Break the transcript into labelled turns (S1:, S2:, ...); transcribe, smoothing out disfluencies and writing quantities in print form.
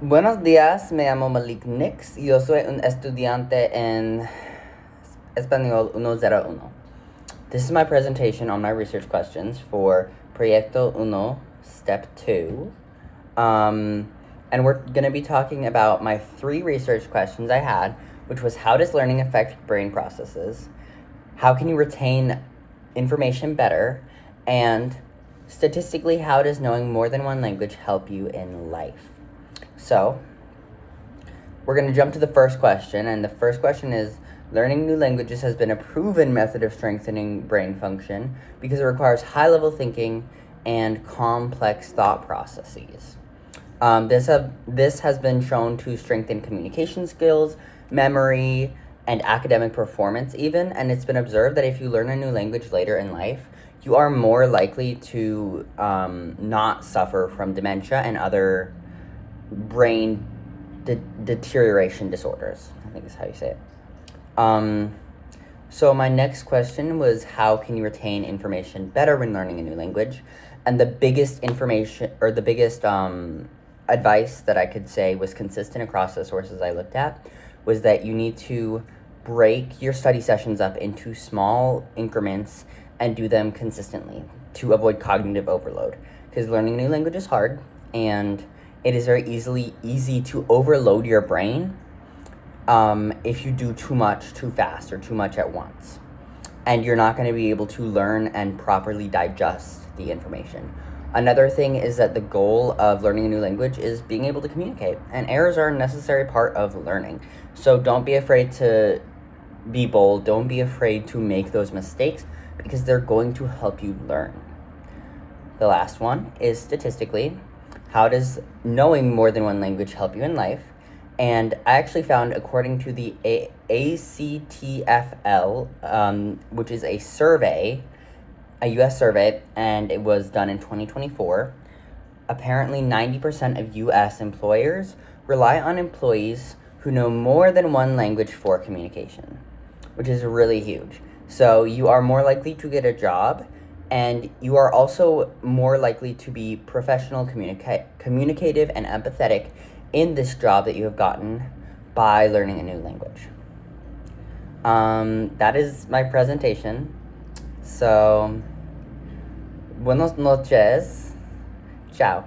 S1: Buenos días, me llamo Malik Nix y yo soy un estudiante en Español 101. This is my presentation on my research questions for Proyecto 1, Step 2. And we're going to be talking about my 3 research questions I had, which was how does learning affect brain processes? How can you retain information better? And statistically, how does knowing more than one language help you in life? So, we're going to jump to the first question, and the first question is, learning new languages has been a proven method of strengthening brain function because it requires high-level thinking and complex thought processes. This has been shown to strengthen communication skills, memory, and academic performance even, and it's been observed that if you learn a new language later in life, you are more likely to not suffer from dementia and other brain deterioration disorders, I think is how you say it. So my next question was, how can you retain information better when learning a new language? And the biggest advice that I could say was consistent across the sources I looked at was that you need to break your study sessions up into small increments and do them consistently to avoid cognitive overload, because learning a new language is hard and it is very easy to overload your brain if you do too much too fast or too much at once. And you're not going to be able to learn and properly digest the information. Another thing is that the goal of learning a new language is being able to communicate, and errors are a necessary part of learning. So don't be afraid to be bold, don't be afraid to make those mistakes, because they're going to help you learn. The last one is statistically, how does knowing more than one language help you in life? And I actually found, according to the ACTFL, which is a survey, a US survey, and it was done in 2024, apparently 90% of US employers rely on employees who know more than one language for communication, which is really huge. So you are more likely to get a job, and you are also more likely to be professional, communicative, and empathetic in this job that you have gotten by learning a new language. That is my presentation. So, buenas noches. Ciao.